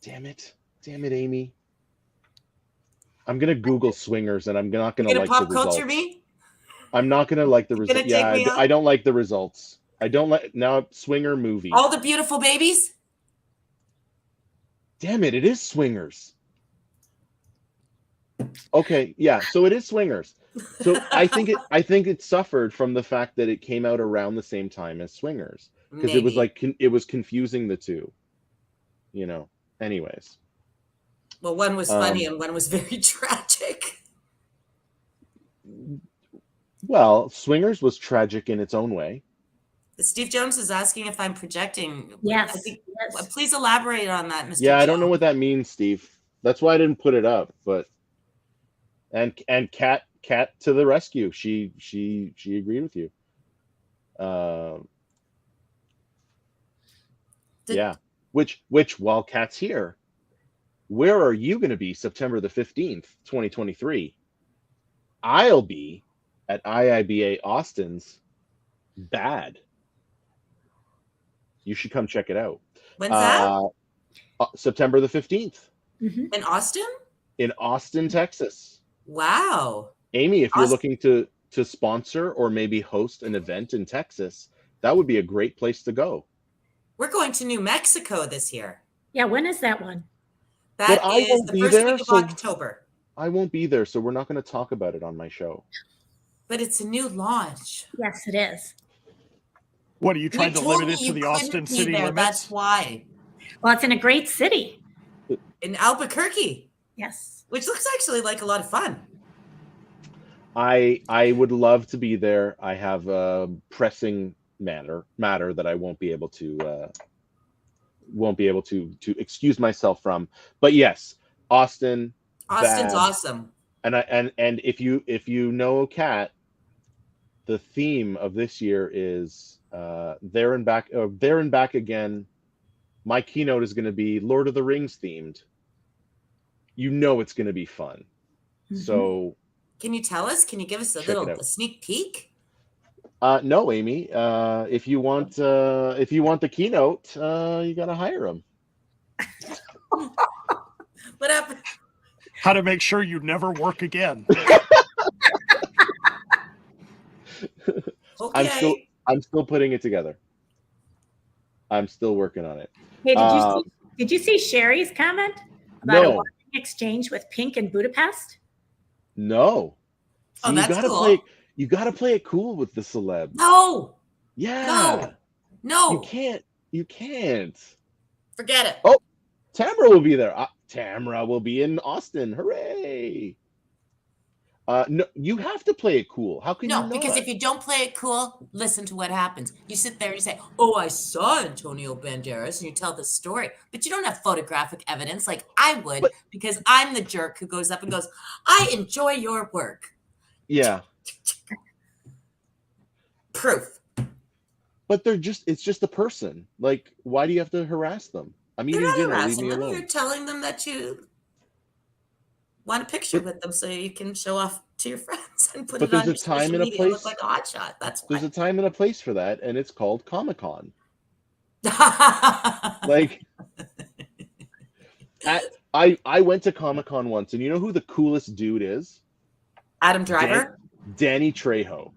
Damn it, Amy. I'm gonna Google Swingers, and I'm not gonna like pop the results. culture me? I'm not gonna like the results. Yeah, I don't like the results. I don't like now swinger movie. All the Beautiful Babies? Damn it is Swingers. Okay, yeah, so it is Swingers. So I think it suffered from the fact that it came out around the same time as Swingers, because it was like it was confusing the two. Anyways. Well, one was funny and one was very tragic. Well, Swingers was tragic in its own way. Steve Jones is asking if I'm projecting. Yes. Please elaborate on that, Mr. Yeah, Jones. I don't know what that means, Steve. That's why I didn't put it up. But and Kat to the rescue. She agreed with you. Yeah. Which while Kat's here, where are you going to be September the 15th, 2023? I'll be at IIBA Austin's Bad. You should come check it out. When's that? September the 15th. Mm-hmm. In Austin? In Austin, Texas. Wow. Amy, if you're looking to sponsor or maybe host an event in Texas, that would be a great place to go. We're going to New Mexico this year. Yeah, when is that one? That is the first week of October. I won't be there, so we're not going to talk about it on my show. But it's a new launch. Yes, it is. What, are you trying to limit it to the Austin city limits? That's why. Well, it's in a great city. In Albuquerque. Yes. Which looks actually like a lot of fun. I would love to be there. I have a pressing matter that I won't be able to excuse myself from. But yes, Austin's Bad. Awesome. And if you know Kat, the theme of this year is there and back again. My keynote is going to be Lord of the Rings themed. It's going to be fun. Mm-hmm. So can you tell us? Can you give us a sneak peek? No, Amy. If you want the keynote, you got to hire him. What happened? How to make sure you never work again. Okay. I'm still putting it together. I'm still working on it. Hey, did you see Sherry's comment about a walking exchange with Pink in Budapest? No. See, that's cool. You gotta play it cool with the celeb. No. Yeah. No. You can't. Forget it. Oh, Tamara will be there. Tamara will be in Austin. Hooray! No, you have to play it cool. How can you No, not? because if you don't play it cool, listen to what happens. You sit there and you say, "Oh, I saw Antonio Banderas," and you tell the story, but you don't have photographic evidence like I would, because I'm the jerk who goes up and goes, "I enjoy your work." Yeah. Proof. But it's just a person. Like, why do you have to harass them? I'm You're eating not dinner. Leave harassing me them. alone. You're telling them that you want a picture with them so you can show off to your friends and put it on your social media and look like a hotshot. That's why. There's a time and a place for that, and it's called Comic-Con. Like, I went to Comic-Con once, and you know who the coolest dude is? Adam Driver? Danny Trejo.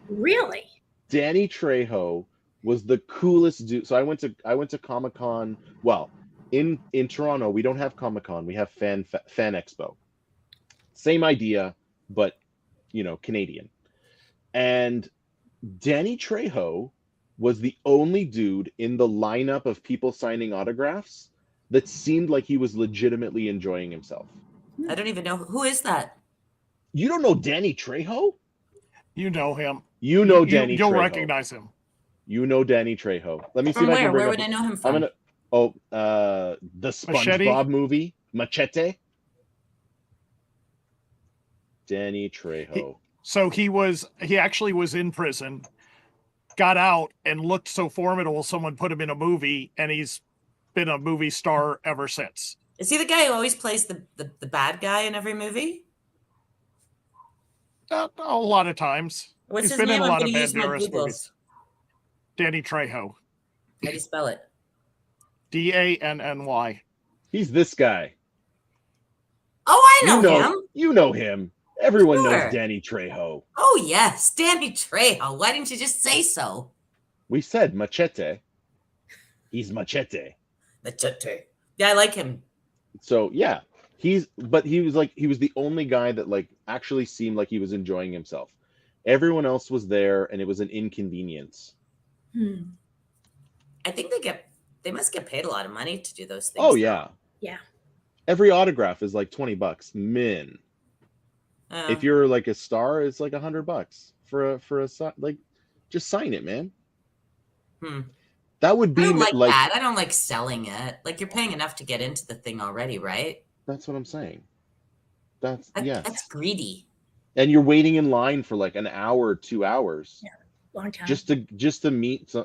Really? Danny Trejo was the coolest dude. So I went to Comic-Con. Well, in Toronto, we don't have Comic-Con. We have Fan Expo. Same idea, but Canadian. And Danny Trejo was the only dude in the lineup of people signing autographs that seemed like he was legitimately enjoying himself. I don't even know who is that. You don't know Danny Trejo? You know him. You know Danny Trejo. You'll recognize him. You know Danny Trejo. Let me see From if I can bring Where up. would I know him from? The SpongeBob movie, Machete. Danny Trejo. He actually was in prison, got out, and looked so formidable someone put him in a movie, and he's been a movie star ever since. Is he the guy who always plays the bad guy in every movie? A lot of times. What's He's his been name? in a I'm lot of going to use my Banderas Googles. movies. Danny Trejo. How do you spell it? Danny. He's this guy. Oh, I know him. You know him. Everyone Sure. knows Danny Trejo. Oh, yes. Danny Trejo. Why didn't you just say so? We said Machete. He's Machete. Machete. Yeah, I like him. So, yeah. He was the only guy that actually seemed like he was enjoying himself. Everyone else was there, and it was an inconvenience. I think they must get paid a lot of money to do those things. Oh, yeah. Yeah. Every autograph is like $20 min. If you're like a star, it's like $100 for a just sign it, man. That would be I don't like that. I don't like selling it. Like, you're paying enough to get into the thing already, right? That's what I'm saying. That's greedy. And you're waiting in line for like an hour, 2 hours. Yeah, long time. Just to meet.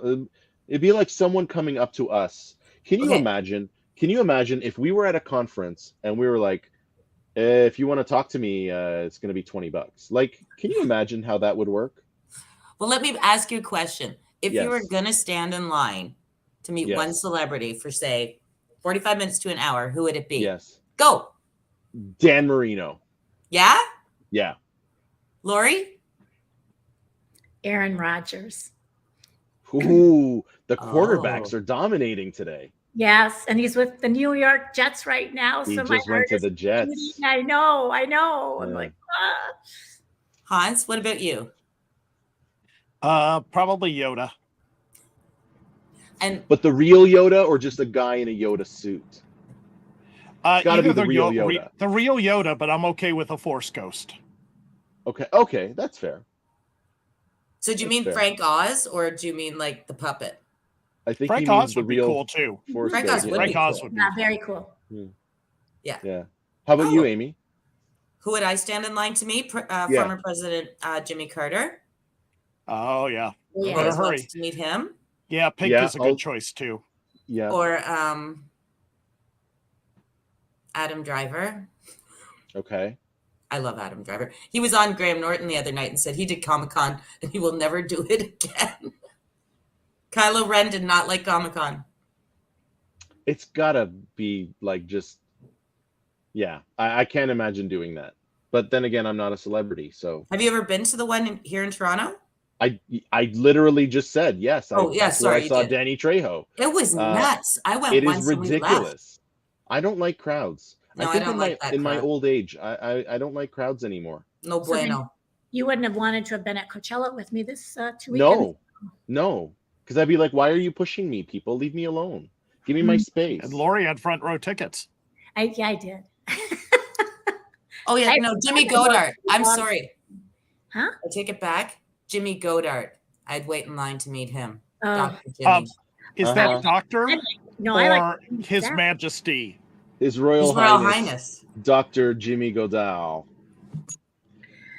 It'd be like someone coming up to us. Can you imagine? Can you imagine if we were at a conference and we were like, if you want to talk to me, it's going to be $20. Like, can you imagine how that would work? Well, let me ask you a question. If you were going to stand in line to meet one celebrity for, say, 45 minutes to an hour, who would it be? Yes. Go. Dan Marino. Yeah? Yeah. Lori? Aaron Rodgers. Ooh, the quarterbacks are dominating today. Yes, and he's with the New York Jets right now. He just went to the Jets. I know. Yeah. I'm like, Hans, what about you? Probably Yoda. But the real Yoda or just a guy in a Yoda suit? It's got to be the real Yoda. The real Yoda, but I'm okay with a Force Ghost. Okay, that's fair. So do you mean Frank Oz, or do you mean like the puppet? I think Frank Oz would be cool too. Frank Oz would be cool. Very cool. Yeah. How about you, Amy? Who would I stand in line to meet? Former President Jimmy Carter. Oh yeah. In a hurry to meet him. Yeah, Pink is a good choice too. Yeah. Or Adam Driver. Okay. I love Adam Driver. He was on Graham Norton the other night and said he did Comic-Con and he will never do it again. Kylo Ren did not like Comic-Con. It's gotta be like just, I can't imagine doing that. But then again, I'm not a celebrity, so. Have you ever been to the one here in Toronto? I literally just said yes. Sorry, I saw Danny Trejo. It was nuts. I went once. It is ridiculous. I don't like crowds. No, I don't like that. In my old age, I don't like crowds anymore. No bueno. You wouldn't have wanted to have been at Coachella with me this 2 weekends. No, because I'd be like, why are you pushing me, people? Leave me alone. Give me my space. And Lori had front row tickets. I did. Oh yeah, no, Jimmy Godard. I'm sorry. Huh? I take it back. Jimmy Godard. I'd wait in line to meet him. Oh. Dr. Jimmy. Is that doctor No, or His Majesty? His Royal Highness, Dr. Jimmy Godard.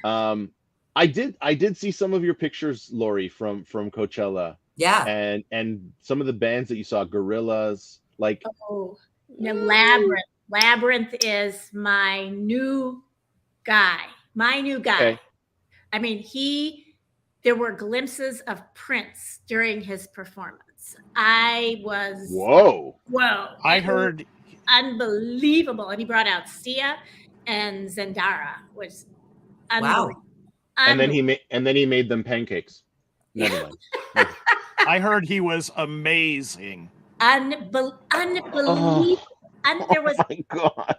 I did see some of your pictures, Lori, from Coachella. Yeah. And some of the bands that you saw, Gorillas, like. Oh, no, Labyrinth. Labyrinth is my new guy. Okay. I mean, there were glimpses of Prince during his performance. I was whoa. I heard unbelievable, and he brought out Sia and Zendara, was unbelievable. Wow. And then he made them pancakes. Never mind. I heard he was amazing. Unbelievable. There was my God.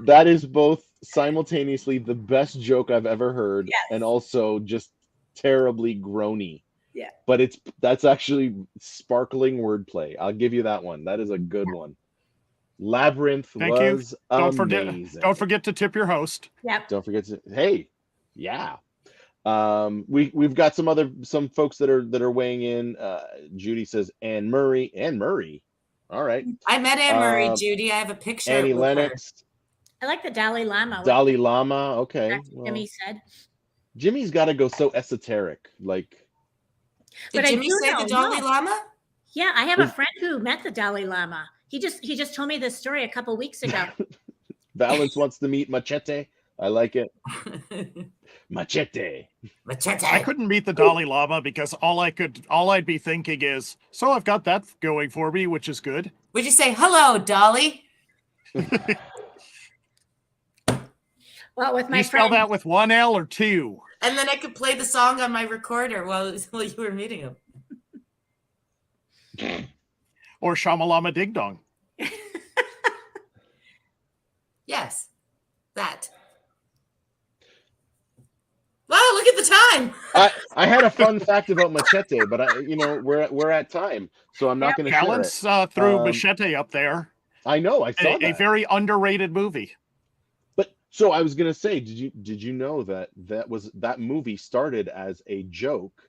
That is both simultaneously the best joke I've ever heard, and also just terribly groany. Yeah. But that's actually sparkling wordplay. I'll give you that one. That is a good one. Labyrinth was amazing. Don't forget to tip your host. Yep. Don't forget to. Hey, yeah. We've got some folks that are weighing in. Judy says Anne Murray. All right. I met Anne Murray, Judy. I have a picture. Annie Lennox. I like the Dalai Lama. Dalai Lama. Okay. That's what Jimmy said. Jimmy's got to go so esoteric. Like. Did Jimmy say the Dalai Lama? Yeah, I have a friend who met the Dalai Lama. He just told me this story a couple weeks ago. Valence wants to meet Machete. I like it. Machete. I couldn't meet the Dalai Lama because all I'd be thinking is, so I've got that going for me, which is good. Would you say hello, Dolly? Well, with my you spell that with one L or two. And then I could play the song on my recorder while you were meeting him. Or Shamalama Ding Dong. Yes, that. Wow, look at the time. I had a fun fact about Machete, but we're at time, so I'm not going to share it. Threw Machete up there. I know, I saw that. A very underrated movie. But so I was going to say, did you know that movie started as a joke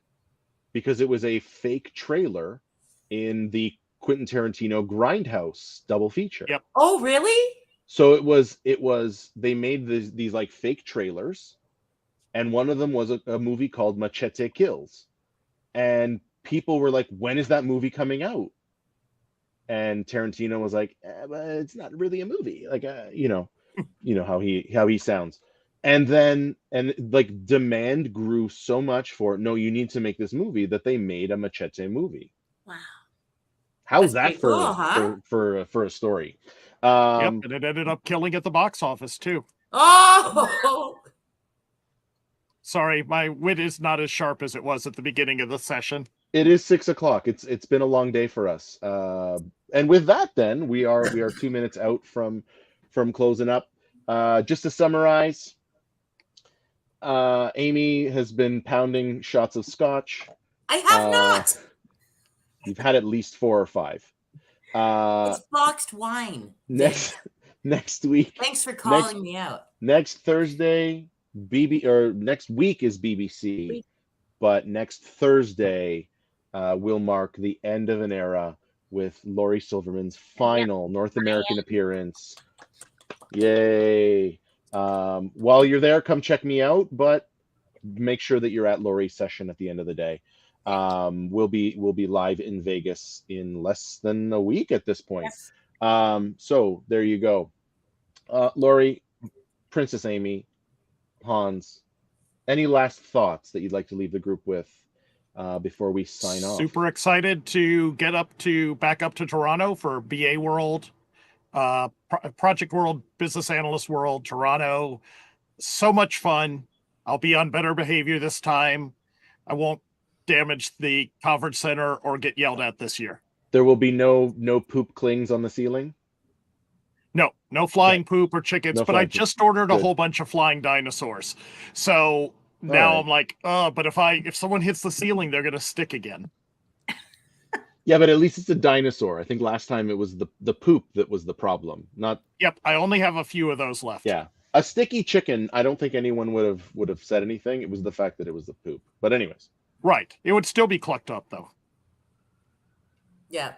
because it was a fake trailer in the Quentin Tarantino Grindhouse double feature. Yep. Oh, really? So it was they made these like fake trailers, and one of them was a movie called Machete Kills, and people were like, when is that movie coming out? And Tarantino was like, but it's not really a movie, like you know how he sounds. And like demand grew so much for, no, you need to make this movie, that they made a Machete movie. Wow. How's that for a story? And it ended up killing at the box office too. Oh, sorry, my wit is not as sharp as it was at the beginning of the session. It is 6:00. It's been a long day for us. And with that, then we are 2 minutes out from closing up. Just to summarize, Amy has been pounding shots of scotch. I have not. You've had at least 4 or 5. It's boxed wine. Next week. Thanks for calling me out. Next Thursday, next week is BBC, but next Thursday will mark the end of an era with Laurie Silverman's final North American appearance. Yay! While you're there, come check me out, but make sure that you're at Laurie's session at the end of the day. We'll be live in Vegas in less than a week at this point. Yes. So there you go. Laurie, Princess Amy, Hans, any last thoughts that you'd like to leave the group with before we sign off? Super excited to get back up to Toronto for BA World, Project World, Business Analyst World, Toronto. So much fun. I'll be on better behavior this time. I won't damage the conference center or get yelled at this year. There will be no poop clings on the ceiling? No flying poop or chickens, but I just ordered a whole bunch of flying dinosaurs. So now I'm like, but if someone hits the ceiling, they're going to stick again. Yeah, but at least it's a dinosaur. I think last time it was the poop that was the problem, not. Yep, I only have a few of those left. Yeah, a sticky chicken. I don't think anyone would have said anything. It was the fact that it was the poop. But anyways, right. It would still be clucked up though. Yeah.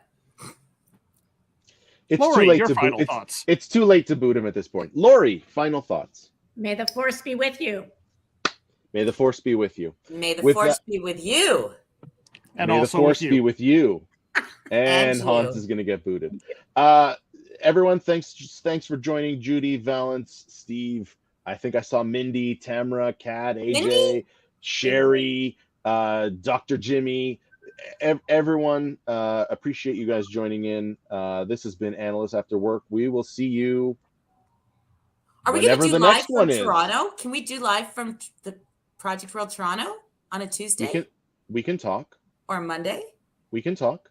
It's Lori, too late your to final boot. thoughts. It's too late to boot him at this point. Lori, final thoughts. May the force be with you. May the force be with you. May the force be with you. And May also the force with you. be with you. And you. Hans is going to get booted. Everyone, thanks for joining. Judy, Valence, Steve. I think I saw Mindy, Tamara, Kat, AJ, Mindy? Sherry, Dr. Jimmy. Everyone, appreciate you guys joining in. This has been Analysts After Work. We will see you. Are we going to do the live next from one Toronto? Can we do live from the Project World Toronto on a Tuesday? We can talk. Or Monday? We can talk.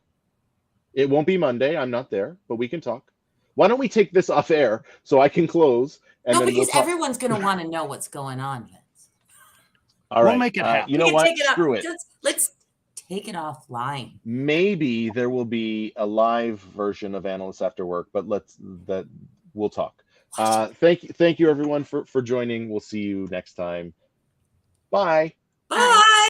It won't be Monday. I'm not there, but we can talk. Why don't we take this off air so I can close? And no, then because everyone's going to want to know what's going on, Vince. All right. We'll make it happen. You know what? Screw it. Let's take it offline. Maybe there will be a live version of Analysts After Work, but we'll talk. Thank you everyone for joining. We'll see you next time. Bye. Bye.